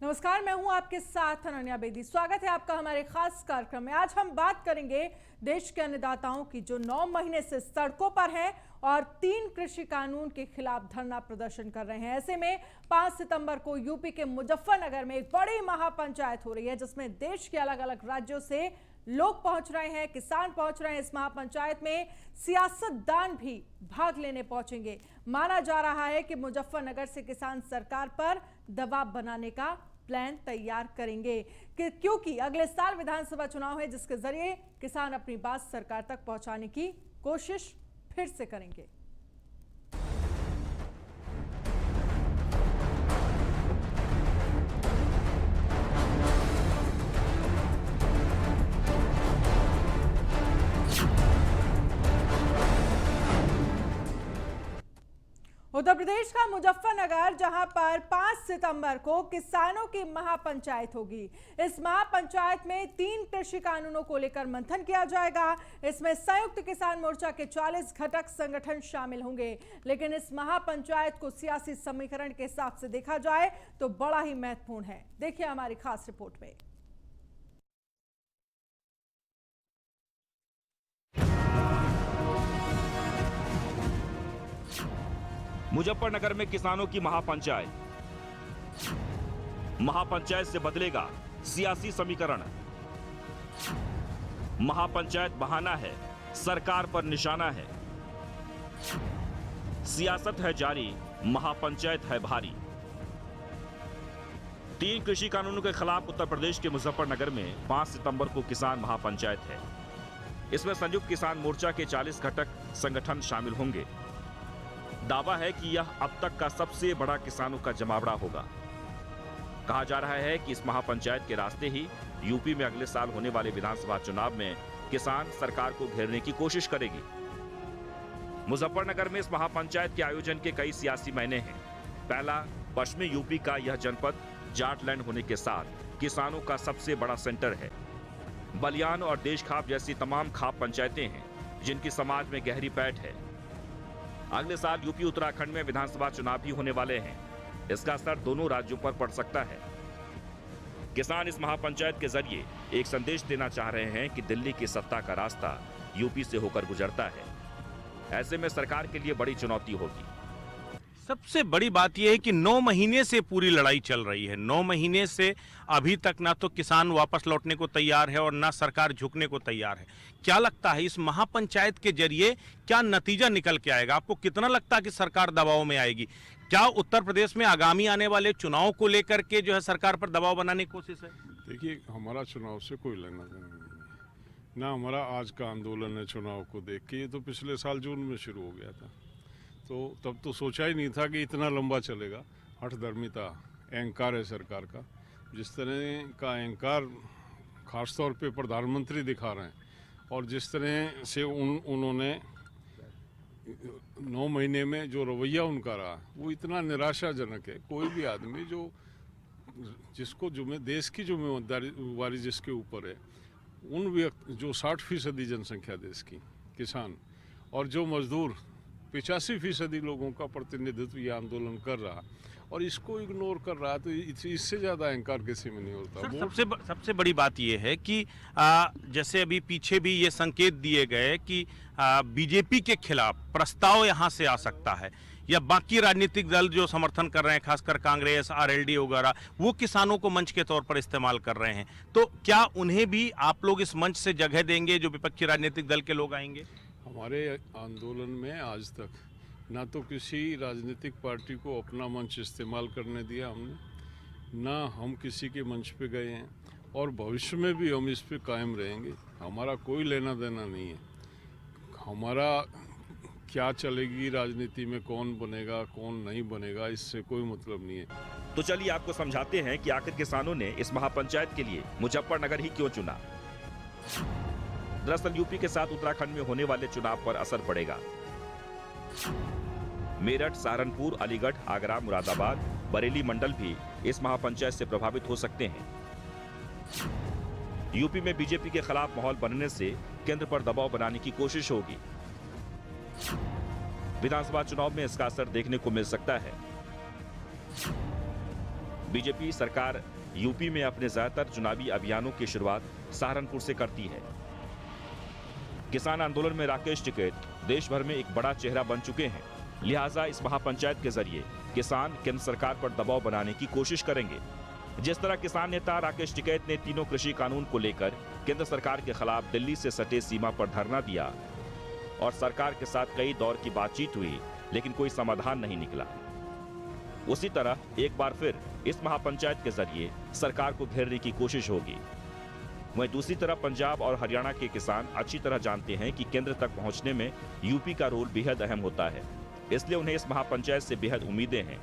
नमस्कार, मैं हूं आपके साथ अनन्या बेदी। स्वागत है आपका हमारे खास कार्यक्रम में। आज हम बात करेंगे देश के अन्नदाताओं की जो 9 महीने से सड़कों पर हैं और 3 कृषि कानून के खिलाफ धरना प्रदर्शन कर रहे हैं। ऐसे में 5 सितंबर को यूपी के मुजफ्फरनगर में एक बड़ी महापंचायत हो रही है, जिसमें देश के अलग अलग राज्यों से लोग पहुंच रहे हैं, किसान पहुंच रहे हैं। इस महापंचायत में सियासतदान भी भाग लेने पहुंचेंगे। माना जा रहा है कि मुजफ्फरनगर से किसान सरकार पर दबाव बनाने का प्लान तैयार करेंगे क्योंकि अगले साल विधानसभा चुनाव है, जिसके जरिए किसान अपनी बात सरकार तक पहुंचाने की कोशिश फिर से करेंगे। उत्तर प्रदेश का मुजफ्फरनगर, जहां पर 5 सितंबर को किसानों की महापंचायत होगी। इस महापंचायत में 3 कृषि कानूनों को लेकर मंथन किया जाएगा। इसमें संयुक्त किसान मोर्चा के 40 घटक संगठन शामिल होंगे। लेकिन इस महापंचायत को सियासी समीकरण के हिसाब से देखा जाए तो बड़ा ही महत्वपूर्ण है। देखिए हमारी खास रिपोर्ट में। मुजफ्फरनगर में किसानों की महापंचायत। महापंचायत से बदलेगा सियासी समीकरण। महापंचायत बहाना है, सरकार पर निशाना है। सियासत है जारी, महापंचायत है भारी। 3 कृषि कानूनों के खिलाफ उत्तर प्रदेश के मुजफ्फरनगर में 5 सितंबर को किसान महापंचायत है। इसमें संयुक्त किसान मोर्चा के 40 घटक संगठन शामिल होंगे। दावा है कि यह अब तक का सबसे बड़ा किसानों का जमावड़ा होगा। कहा जा रहा है कि इस महापंचायत के रास्ते ही यूपी में अगले साल होने वाले विधानसभा चुनाव में किसान सरकार को घेरने की कोशिश करेगी। मुजफ्फरनगर में इस महापंचायत के आयोजन के कई सियासी मायने हैं। पहला, पश्चिमी यूपी का यह जनपद जाटलैंड होने के साथ किसानों का सबसे बड़ा सेंटर है। बलियान और देशखाप जैसी तमाम खाप पंचायतें हैं जिनकी समाज में गहरी पैठ है। अगले साल यूपी उत्तराखंड में विधानसभा चुनाव भी होने वाले हैं। इसका असर दोनों राज्यों पर पड़ सकता है। किसान इस महापंचायत के जरिए एक संदेश देना चाह रहे हैं कि दिल्ली की सत्ता का रास्ता यूपी से होकर गुजरता है। ऐसे में सरकार के लिए बड़ी चुनौती होगी। सबसे बड़ी बात यह है कि 9 महीने से पूरी लड़ाई चल रही है। 9 महीने से अभी तक ना तो किसान वापस लौटने को तैयार है और ना सरकार झुकने को तैयार है। क्या लगता है इस महापंचायत के जरिए क्या नतीजा निकल के आएगा? आपको कितना लगता है कि सरकार दबाव में आएगी? क्या उत्तर प्रदेश में आगामी आने वाले चुनाव को लेकर के जो है सरकार पर दबाव बनाने की कोशिश है? देखिए, हमारा चुनाव से कोई लेना देना नहीं है, ना हमारा आज का आंदोलन है चुनाव को देख के। ये तो पिछले साल जून में शुरू हो गया था, तो तब तो सोचा ही नहीं था कि इतना लंबा चलेगा। हठधर्मिता अहंकार है सरकार का। जिस तरह का अहंकार खासतौर पे प्रधानमंत्री दिखा रहे हैं और जिस तरह से उन्होंने 9 महीने में जो रवैया उनका रहा, वो इतना निराशाजनक है। कोई भी आदमी जिसको देश की जिम्मेदारी जिसके ऊपर है, उन जो 60% जनसंख्या देश की किसान और जो मजदूर 85% लोगों का प्रतिनिधित्व ये आंदोलन कर रहा और इसको इग्नोर कर रहा, तो इससे ज्यादा अहंकार किसी में नहीं होता। सबसे बड़ी बात ये है कि जैसे अभी पीछे भी ये संकेत दिए गए कि बीजेपी के खिलाफ प्रस्ताव यहाँ से आ सकता है या बाकी राजनीतिक दल जो समर्थन कर रहे हैं, खासकर कांग्रेस, आरएलडी वगैरह, वो किसानों को मंच के तौर पर इस्तेमाल कर रहे हैं। तो क्या उन्हें भी आप लोग इस मंच से जगह देंगे जो विपक्षी राजनीतिक दल के लोग आएंगे? हमारे आंदोलन में आज तक ना तो किसी राजनीतिक पार्टी को अपना मंच इस्तेमाल करने दिया हमने, ना हम किसी के मंच पे गए हैं और भविष्य में भी हम इस पे कायम रहेंगे। हमारा कोई लेना देना नहीं है। हमारा क्या चलेगी राजनीति में, कौन बनेगा कौन नहीं बनेगा, इससे कोई मतलब नहीं है। तो चलिए आपको समझाते हैं कि आखिर किसानों ने इस महापंचायत के लिए मुजफ्फरनगर ही क्यों चुना। दरअसल यूपी के साथ उत्तराखंड में होने वाले चुनाव पर असर पड़ेगा। मेरठ, सहारनपुर, अलीगढ़, आगरा, मुरादाबाद, बरेली मंडल भी इस महापंचायत से प्रभावित हो सकते हैं। यूपी में बीजेपी के खिलाफ माहौल बनने से केंद्र पर दबाव बनाने की कोशिश होगी। विधानसभा चुनाव में इसका असर देखने को मिल सकता है। बीजेपी सरकार यूपी में अपने ज्यादातर चुनावी अभियानों की शुरुआत सहारनपुर से करती है। किसान आंदोलन में राकेश टिकैत देश भर में एक बड़ा चेहरा बन चुके हैं, लिहाजा इस महापंचायत के जरिए किसान केंद्र सरकार पर दबाव बनाने की कोशिश करेंगे। जिस तरह किसान नेता राकेश टिकैत ने तीनों कृषि कानून को लेकर केंद्र सरकार के खिलाफ दिल्ली से सटे सीमा पर धरना दिया और सरकार के साथ कई दौर की बातचीत हुई, लेकिन कोई समाधान नहीं निकला, उसी तरह एक बार फिर इस महापंचायत के जरिए सरकार को घेरने की कोशिश होगी। वहीं दूसरी तरफ पंजाब और हरियाणा के किसान अच्छी तरह जानते हैं कि केंद्र तक पहुंचने में यूपी का रोल बेहद अहम होता है, इसलिए उन्हें इस महापंचायत से बेहद उम्मीदें हैं।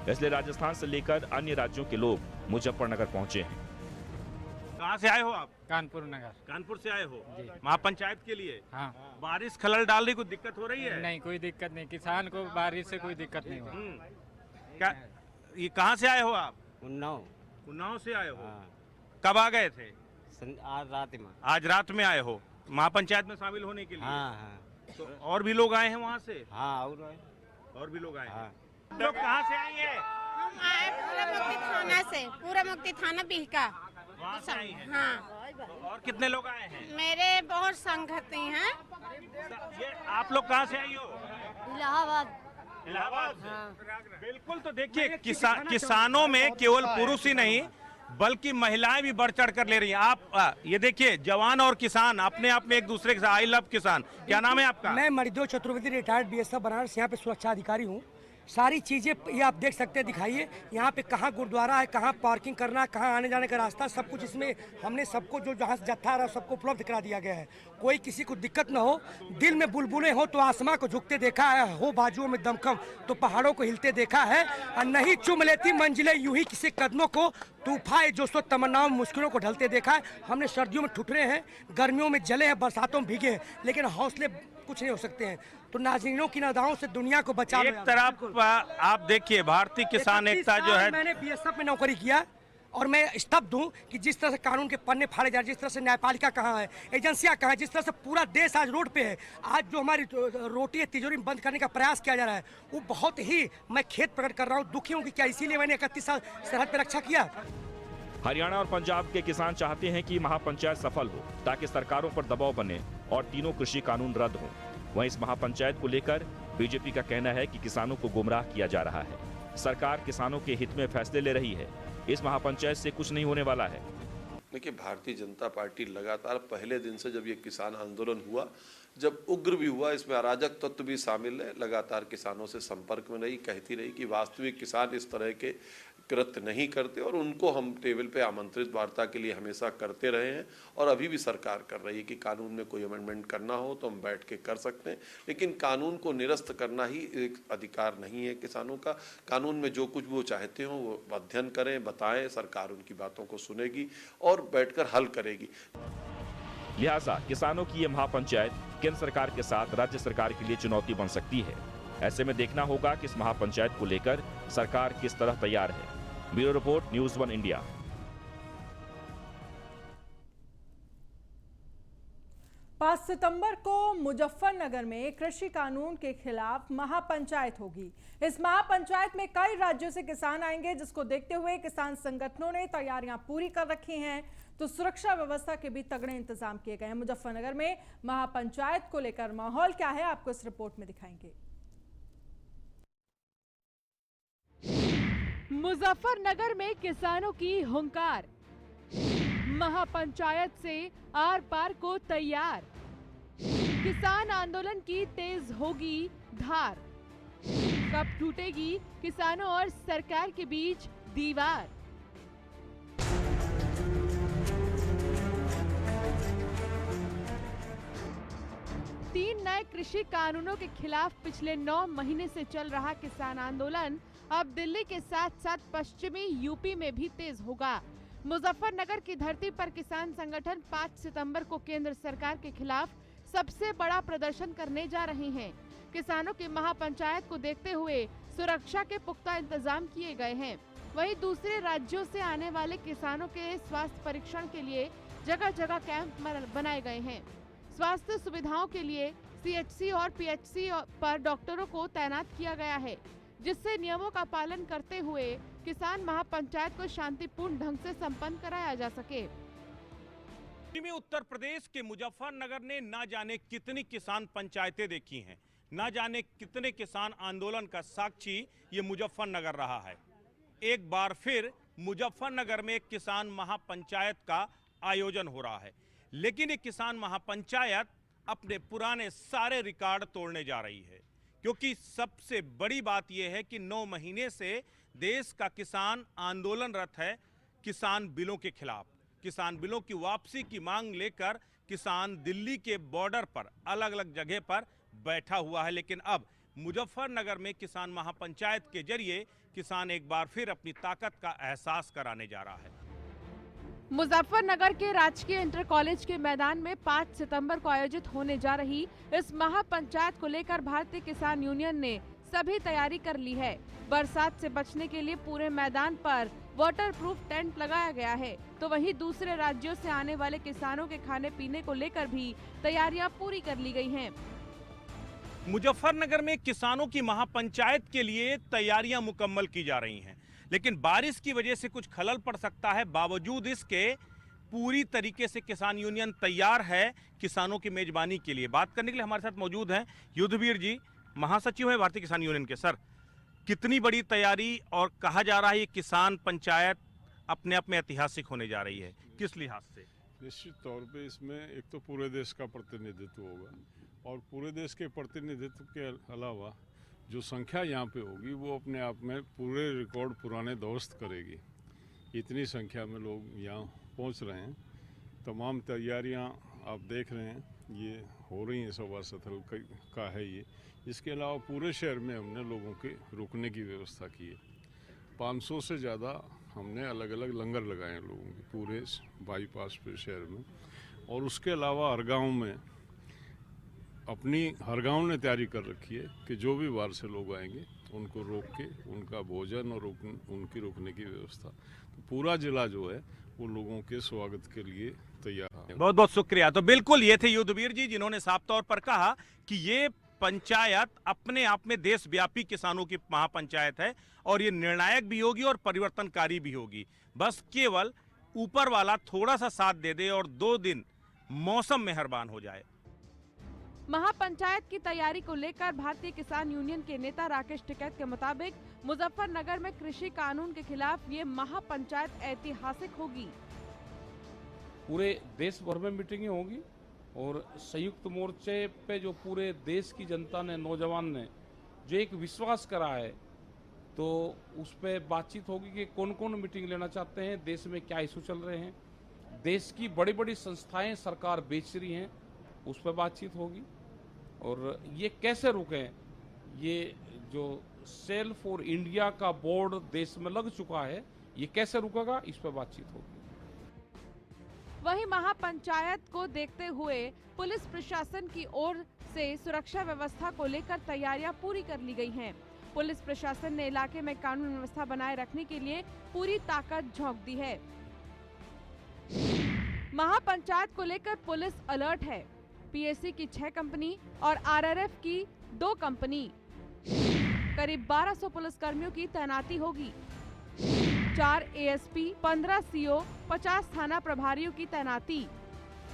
इसलिए राजस्थान से लेकर अन्य राज्यों के लोग मुजफ्फरनगर पहुंचे हैं। कहाँ से आए हो आप? कानपुर नगर। कानपुर से आए हो महापंचायत के लिए? हाँ। बारिश खलल डालने को दिक्कत हो रही है? नहीं, कोई दिक्कत नहीं, किसान को बारिश से कोई दिक्कत नहीं हुआ। क्या ये कहाँ से आए हो आप? उन्नाव से आए हो? हाँ। कब आ गए थे? आज रात में। आज रात में आए हो महापंचायत में शामिल होने के लिए? हाँ। तो और भी लोग आए हैं वहाँ से? हाँ, और भी लोग आए हैं। हाँ। लोग कहाँ से आए हैं? हम आए पूरा मुक्ति थाना से, पूरा मुक्ति थाना बिहका। वहाँ से आई हैं? हाँ। और कितने लोग आए हैं? मेरे बहुत संगति हैं। ये आप लोग कहाँ से आई हो? इलाहाबाद। इलाहाबाद से? बिल्कुल। तो देखिए किसानों में केवल पुरुष ही नहीं बल्कि महिलाएं भी बढ़ चढ़ कर ले रही हैं। आप ये देखिए जवान और किसान अपने आप में एक दूसरे के साथ। आई लव किसान। क्या नाम है आपका? मैं मणिदेव चतुर्वेदी, रिटायर्ड बीएसएफ बनारस यहाँ पे सुरक्षा अधिकारी हूँ। सारी चीज़ें ये आप देख सकते हैं, दिखाइए यहाँ पे कहाँ गुरुद्वारा है, कहाँ पार्किंग करना है, कहाँ आने जाने का रास्ता, सब कुछ इसमें हमने सबको जो जहाँ से जत्था रहा सबको उपलब्ध करा दिया गया है। कोई किसी को दिक्कत ना हो। दिल में बुलबुलें हो तो आसमां को झुकते देखा है, हो बाजुओं में दमखम तो पहाड़ों को हिलते देखा है, और नहीं चुम लेती मंजिलें यूं ही किसी कदमों को, तूफाए जो सो तमन्नाओं में मुश्किलों को ढलते देखा है। हमने सर्दियों में ठुठरे हैं, गर्मियों में जले हैं, बरसातों में भीगे हैं, लेकिन हौसले कुछ नहीं हो सकते हैं। तो नाज़रीनों की नादाओं से दुनिया को बचा लो। एक तरफ आप देखिए भारतीय किसान एकता जो है, मैंने बीएसएफ में नौकरी किया और मैं स्तब्ध हूँ कि जिस तरह से कानून के पन्ने फाड़े जा रहे, जिस तरह से न्यायपालिका कहाँ है, एजेंसियाँ कहाँ है, जिस तरह से पूरा देश आज रोड पे है। आज जो हमारी रोटी है तिजोरी में बंद करने का प्रयास किया जा रहा है, वो बहुत ही मैं खेद प्रकट कर रहा हूँ, दुखी हूँ कि क्या इसीलिए मैंने 31 साल सरहद पर रक्षा किया। हरियाणा और पंजाब के किसान चाहते हैं कि महापंचायत सफल हो ताकि सरकारों पर दबाव बने और तीनों कृषि कानून रद्द हों। वहीं इस महापंचायत को लेकर बीजेपी का कहना है कि किसानों को गुमराह किया जा रहा है। सरकार किसानों के हित में फैसले ले रही है। इस महापंचायत से कुछ नहीं होने वाला है। देखिए, भारतीय जनता पार्टी लगातार पहले दिन से जब ये किसान आंदोलन हुआ, जब उग्र भी हुआ, इसमें अराजक तत्व भी शामिल है, लगातार किसानों से संपर्क में रही, कहती रही कि वास्तविक किसान इस तरह के कृत्य नहीं करते, और उनको हम टेबल पे आमंत्रित वार्ता के लिए हमेशा करते रहे हैं। और अभी भी सरकार कर रही है कि कानून में कोई अमेंडमेंट करना हो तो हम बैठ के कर सकते हैं, लेकिन कानून को निरस्त करना ही एक अधिकार नहीं है किसानों का। कानून में जो कुछ वो चाहते हो वो अध्ययन करें, बताएं, सरकार उनकी बातों को सुनेगी और बैठकर हल करेगी। लिहाजा किसानों की ये महापंचायत केंद्र सरकार के साथ राज्य सरकार के लिए चुनौती बन सकती है। ऐसे में देखना होगा कि इस महापंचायत को लेकर सरकार किस तरह तैयार है। Bureau report, news 1 India. 5 सितंबर को मुजफ्फरनगर में कृषि कानून के खिलाफ महापंचायत होगी। इस महापंचायत में कई राज्यों से किसान आएंगे, जिसको देखते हुए किसान संगठनों ने तैयारियां पूरी कर रखी हैं। तो सुरक्षा व्यवस्था के भी तगड़े इंतजाम किए गए हैं। मुजफ्फरनगर में महापंचायत को लेकर माहौल क्या है, आपको इस रिपोर्ट में दिखाएंगे। मुजफ्फरनगर में किसानों की हुंकार, महापंचायत से आर पार को तैयार। किसान आंदोलन की तेज होगी धार, कब टूटेगी किसानों और सरकार के बीच दीवार। तीन नए कृषि कानूनों के खिलाफ पिछले 9 महीने से चल रहा किसान आंदोलन अब दिल्ली के साथ साथ पश्चिमी यूपी में भी तेज होगा। मुजफ्फरनगर की धरती पर किसान संगठन 5 सितंबर को केंद्र सरकार के खिलाफ सबसे बड़ा प्रदर्शन करने जा रहे हैं। किसानों की महापंचायत को देखते हुए सुरक्षा के पुख्ता इंतजाम किए गए हैं। वहीं दूसरे राज्यों से आने वाले किसानों के स्वास्थ्य परीक्षण के लिए जगह जगह कैंप बनाए गए हैं। स्वास्थ्य सुविधाओं के लिए सीएचसी और पीएचसी पर डॉक्टरों को तैनात किया गया है, जिससे नियमों का पालन करते हुए किसान महापंचायत को शांतिपूर्ण ढंग से संपन्न कराया जा सके। में उत्तर प्रदेश के मुजफ्फरनगर ने ना जाने कितनी किसान पंचायतें देखी हैं, ना जाने कितने किसान आंदोलन का साक्षी ये मुजफ्फरनगर रहा है। एक बार फिर मुजफ्फरनगर में एक किसान महापंचायत का आयोजन हो रहा है, लेकिन ये किसान महापंचायत अपने पुराने सारे रिकॉर्ड तोड़ने जा रही है, क्योंकि सबसे बड़ी बात यह है कि 9 महीने से देश का किसान आंदोलनरत है किसान बिलों के खिलाफ। किसान बिलों की वापसी की मांग लेकर किसान दिल्ली के बॉर्डर पर अलग अलग जगह पर बैठा हुआ है, लेकिन अब मुजफ्फरनगर में किसान महापंचायत के जरिए किसान एक बार फिर अपनी ताकत का एहसास कराने जा रहा है। मुजफ्फरनगर के राजकीय इंटर कॉलेज के मैदान में 5 सितंबर को आयोजित होने जा रही इस महापंचायत को लेकर भारतीय किसान यूनियन ने सभी तैयारी कर ली है। बरसात से बचने के लिए पूरे मैदान पर वाटरप्रूफ टेंट लगाया गया है, तो वहीं दूसरे राज्यों से आने वाले किसानों के खाने पीने को लेकर भी तैयारियां पूरी कर ली गई हैं। मुजफ्फरनगर में किसानों की महापंचायत के लिए तैयारियां मुकम्मल की जा रही हैं, लेकिन बारिश की वजह से कुछ खलल पड़ सकता है। बावजूद इसके पूरी तरीके से किसान यूनियन तैयार है किसानों की मेजबानी के लिए। बात करने के लिए हमारे साथ मौजूद हैं युद्धवीर जी, महासचिव हैं भारतीय किसान यूनियन के। सर, कितनी बड़ी तैयारी, और कहा जा रहा है ये किसान पंचायत अपने आप में ऐतिहासिक होने जा रही है, किस लिहाज से? निश्चित तौर पे इसमें एक तो पूरे देश का प्रतिनिधित्व होगा, और पूरे देश के प्रतिनिधित्व के अलावा जो संख्या यहाँ पे होगी वो अपने आप में पूरे रिकॉर्ड पुराने दुरुस्त करेगी। इतनी संख्या में लोग यहाँ पहुँच रहे हैं, तमाम तैयारियाँ आप देख रहे हैं ये हो रही हैं। सभा स्थल का है ये। इसके अलावा पूरे शहर में हमने लोगों के रुकने की व्यवस्था की है। 500 से ज़्यादा हमने अलग अलग लंगर लगाए हैं लोगों के पूरे बाईपास पे शहर में। और उसके अलावा हर गाँव में हर गाँव ने तैयारी कर रखी है कि जो भी बाहर से लोग आएंगे उनको रोक के उनका भोजन और उनकी रुकने की व्यवस्था। तो पूरा जिला जो है वो लोगों के स्वागत के लिए तैयार है। बहुत बहुत शुक्रिया। तो बिल्कुल ये थे युद्धवीर जी, जिन्होंने साफ तौर पर कहा कि ये पंचायत अपने आप में देशव्यापी किसानों की महापंचायत है, और ये निर्णायक भी होगी और परिवर्तनकारी भी होगी। बस केवल ऊपर वाला थोड़ा सा साथ दे दे और 2 दिन मौसम मेहरबान हो जाए। महापंचायत की तैयारी को लेकर भारतीय किसान यूनियन के नेता राकेश टिकैत के मुताबिक मुजफ्फरनगर में कृषि कानून के खिलाफ ये महापंचायत ऐतिहासिक होगी। पूरे देश भर में मीटिंगें होगी, और संयुक्त मोर्चे पे जो पूरे देश की जनता ने, नौजवान ने जो एक विश्वास करा है, तो उस पर बातचीत होगी कि कौन कौन मीटिंग लेना चाहते हैं, देश में क्या इशू चल रहे हैं, देश की बड़ी बड़ी संस्थाएं सरकार बेच रही हैं, उस पर बातचीत होगी। और ये कैसे रुकें, ये जो सेल फॉर इंडिया का बोर्ड देश में लग चुका है, ये कैसे रुकेगा, इस पर बातचीत होगी। वहीं महापंचायत को देखते हुए पुलिस प्रशासन की ओर से सुरक्षा व्यवस्था को लेकर तैयारियां पूरी कर ली गई हैं। पुलिस प्रशासन ने इलाके में कानून व्यवस्था बनाए रखने के लिए पूरी ताकत झोंक दी है। महापंचायत को लेकर पुलिस अलर्ट है। पीएससी की 6 कंपनी और आरआरएफ की 2 कंपनी, करीब 1200 पुलिसकर्मियों की तैनाती होगी। 4 एएसपी, 15 सीओ, 50 थाना प्रभारियों की तैनाती,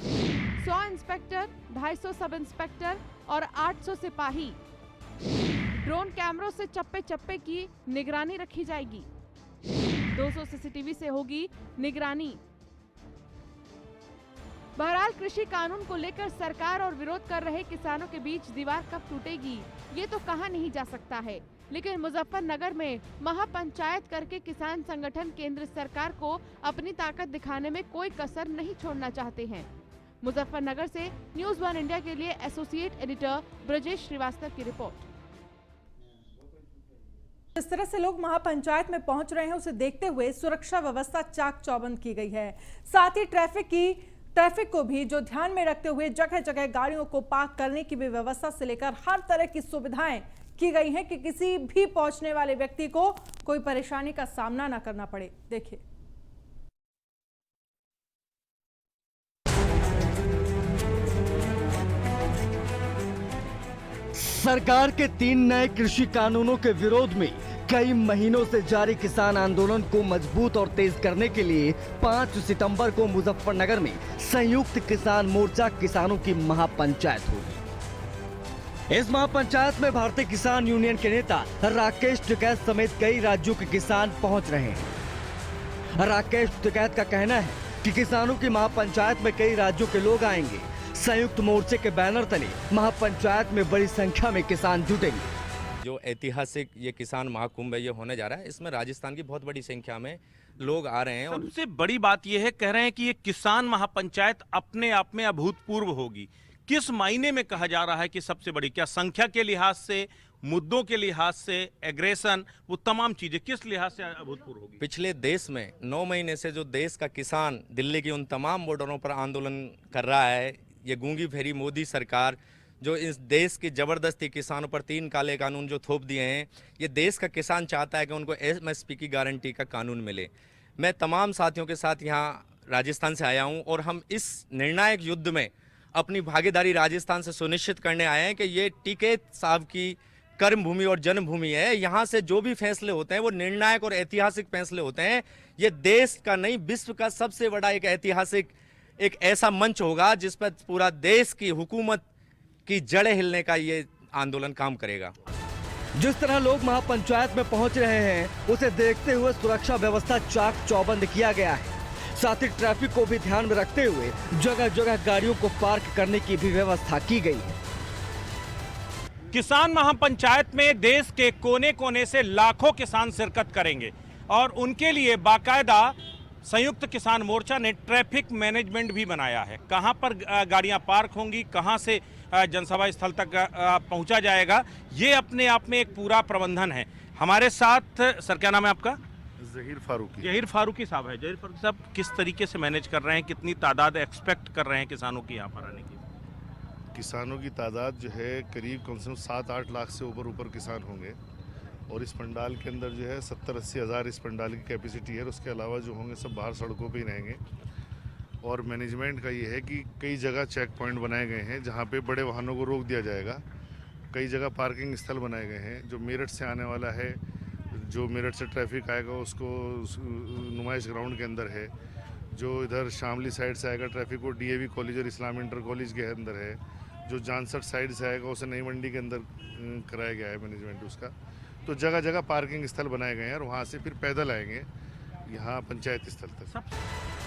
100 इंस्पेक्टर, 250 सब इंस्पेक्टर और 800 सिपाही। ड्रोन कैमरों से चप्पे चप्पे की निगरानी रखी जाएगी। 200 सीसीटीवी से होगी निगरानी। बहरहाल कृषि कानून को लेकर सरकार और विरोध कर रहे किसानों के बीच दीवार कब टूटेगी ये तो कहा नहीं जा सकता है, लेकिन मुजफ्फरनगर में महापंचायत करके किसान संगठन केंद्र सरकार को अपनी ताकत दिखाने में कोई कसर नहीं छोड़ना चाहते हैं। मुजफ्फरनगर से न्यूज़ 1 इंडिया के लिए एसोसिएट एडिटर ब्रजेश श्रीवास्तव की रिपोर्ट। जिस तरह से लोग महापंचायत में पहुंच रहे हैं उसे देखते हुए सुरक्षा व्यवस्था चाक चौबंद की गई है। साथ ही ट्रैफिक को भी जो ध्यान में रखते हुए जगह जगह गाड़ियों को पार्क करने की भी व्यवस्था से लेकर हर तरह की सुविधाएं की गई हैं कि किसी भी पहुंचने वाले व्यक्ति को कोई परेशानी का सामना ना करना पड़े। देखिए, सरकार के 3 नए कृषि कानूनों के विरोध में कई महीनों से जारी किसान आंदोलन को मजबूत और तेज करने के लिए 5 सितंबर को मुजफ्फरनगर में संयुक्त किसान मोर्चा किसानों की महापंचायत होगी। इस महापंचायत में भारतीय किसान यूनियन के नेता राकेश टिकैत समेत कई राज्यों के किसान पहुंच रहे हैं। राकेश टिकैत का कहना है कि किसानों की महापंचायत में कई राज्यों के लोग आएंगे। संयुक्त मोर्चे के बैनर तले महापंचायत में बड़ी संख्या में किसान जुटेंगे। जो ऐतिहासिक ये किसान महाकुंभ है ये होने जा रहा है, इसमें राजस्थान की बहुत बड़ी संख्या में लोग आ रहे हैं। और सबसे बड़ी बात ये है, कह रहे हैं कि ये किसान महापंचायत अपने आप में अभूतपूर्व होगी। किस मायने में कहा जा रहा है कि सबसे बड़ी? क्या संख्या के लिहाज से, मुद्दों के लिहाज से, एग्रेशन, वो तमाम चीजें किस लिहाज से अभूतपूर्व होगी? पिछले देश में 9 महीने से जो देश का किसान दिल्ली की उन तमाम बॉर्डरों पर आंदोलन कर रहा है, ये गूंगी फेरी मोदी सरकार जो इस देश की जबरदस्ती किसानों पर 3 काले कानून जो थोप दिए हैं, ये देश का किसान चाहता है कि उनको MSP की गारंटी का कानून मिले। मैं तमाम साथियों के साथ यहाँ राजस्थान से आया हूँ और हम इस निर्णायक युद्ध में अपनी भागीदारी राजस्थान से सुनिश्चित करने आए हैं कि ये टिकैत साहब की कर्मभूमि और जन्मभूमि है। यहाँ से जो भी फैसले होते हैं वो निर्णायक और ऐतिहासिक फैसले होते हैं। ये देश का नहीं, विश्व का सबसे बड़ा एक ऐतिहासिक एक ऐसा मंच होगा जिस पर पूरा देश की हुकूमत की जड़ें हिलने का ये आंदोलन काम करेगा। जिस तरह लोग महापंचायत में पहुंच रहे हैं, उसे देखते हुए सुरक्षा व्यवस्था चाक चौबंद किया गया है। साथ ही ट्रैफिक को भी ध्यान में रखते हुए जगह जगह गाड़ियों को पार्क करने की भी व्यवस्था की गई है। किसान महापंचायत में देश के कोने कोने से लाखों किसान शिरकत करेंगे और उनके लिए बाकायदा संयुक्त किसान मोर्चा ने ट्रैफिक मैनेजमेंट भी बनाया है। कहां पर गाड़ियां पार्क होंगी, कहां से जनसभा स्थल तक पहुंचा जाएगा, ये अपने आप में एक पूरा प्रबंधन है। हमारे साथ सर, क्या नाम है आपका? जहीर फारूकी। जहीर फारूकी साहब है। जहीर फारूकी साहब, किस तरीके से मैनेज कर रहे हैं? कितनी तादाद एक्सपेक्ट कर रहे हैं किसानों की यहाँ पर आने की? किसानों की तादाद जो है करीब कम से कम 7-8 लाख से ऊपर किसान होंगे और इस पंडाल के अंदर जो है 70-80 हज़ार इस पंडाल की कैपेसिटी है। उसके अलावा जो होंगे सब बाहर सड़कों पे ही रहेंगे। और मैनेजमेंट का ये है कि कई जगह चेक पॉइंट बनाए गए हैं जहाँ पे बड़े वाहनों को रोक दिया जाएगा। कई जगह पार्किंग स्थल बनाए गए हैं। जो मेरठ से आने वाला है, जो मेरठ से ट्रैफिक आएगा उसको नुमाइश ग्राउंड के अंदर है। जो इधर शामली साइड से आएगा ट्रैफिक वो DAV कॉलेज और इस्लाम इंटर कॉलेज के अंदर है। जो जानसठ साइड से आएगा उसे नई मंडी के अंदर कराया गया है मैनेजमेंट उसका। तो जगह जगह पार्किंग स्थल बनाए गए हैं और वहाँ से फिर पैदल आएंगे यहाँ पंचायत स्थल तक।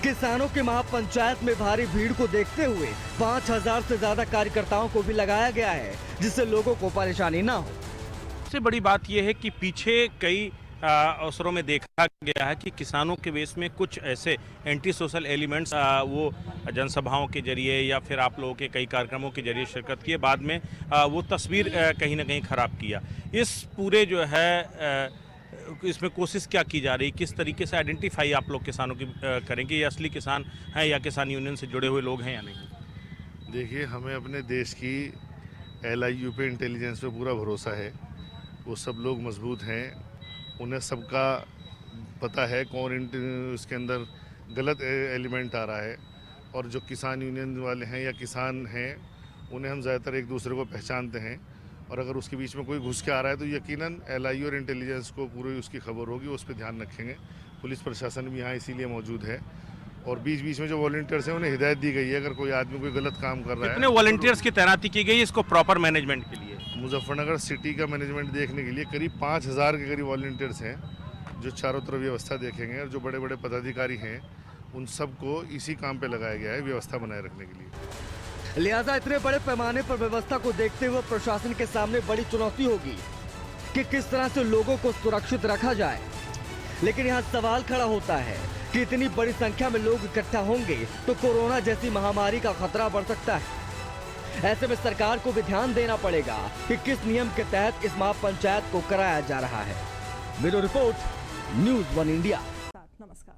किसानों के महापंचायत में भारी भीड़ को देखते हुए 5000 से ज्यादा कार्यकर्ताओं को भी लगाया गया है, जिससे लोगों को परेशानी ना हो। सबसे बड़ी बात यह है कि पीछे कई अवसरों में देखा गया है कि किसानों के वेश में कुछ ऐसे एंटी सोशल एलिमेंट्स वो जनसभाओं के जरिए या फिर आप लोगों के कई कार्यक्रमों के जरिए शिरकत किए, बाद में वो तस्वीर कहीं ना कहीं ख़राब किया। इस पूरे जो है इसमें कोशिश क्या की जा रही, किस तरीके से आइडेंटिफाई आप लोग किसानों की करेंगे? ये असली किसान हैं या किसान यूनियन से जुड़े हुए लोग हैं या नहीं? देखिए, हमें अपने देश की LIU पे इंटेलिजेंस पे पूरा भरोसा है। वो सब लोग मजबूत हैं, उन्हें सबका पता है कौन इसके अंदर गलत एलिमेंट आ रहा है। और जो किसान यूनियन वाले हैं या किसान हैं उन्हें हम ज़्यादातर एक दूसरे को पहचानते हैं। और अगर उसके बीच में कोई घुस के आ रहा है तो यकीनन LIU और इंटेलिजेंस को पूरी उसकी खबर होगी, उस पर ध्यान रखेंगे। पुलिस प्रशासन भी यहाँ इसीलिए मौजूद है। और बीच बीच में जो वॉलंटियर्स हैं उन्हें हिदायत दी गई है अगर कोई आदमी कोई गलत काम कर रहा है। कितने वॉलंटियर्स की तैनाती की गई इसको प्रॉपर मैनेजमेंट के लिए? मुजफ्फरनगर सिटी का मैनेजमेंट देखने के लिए करीब 5000 के करीब वॉलंटियर्स हैं जो चारों तरफ व्यवस्था देखेंगे। और जो बड़े बड़े पदाधिकारी हैं उन सबको इसी काम पे लगाया गया है व्यवस्था बनाए रखने के लिए। लिहाजा इतने बड़े पैमाने पर व्यवस्था को देखते हुए प्रशासन के सामने बड़ी चुनौती होगी कि किस तरह से लोगों को सुरक्षित रखा जाए। लेकिन यहाँ सवाल खड़ा होता है कि इतनी बड़ी संख्या में लोग इकट्ठा होंगे तो कोरोना जैसी महामारी का खतरा बढ़ सकता है। ऐसे में सरकार को भी ध्यान देना पड़ेगा कि किस नियम के तहत इस महापंचायत को कराया जा रहा है। Bureau report, news 1 India. नमस्कार।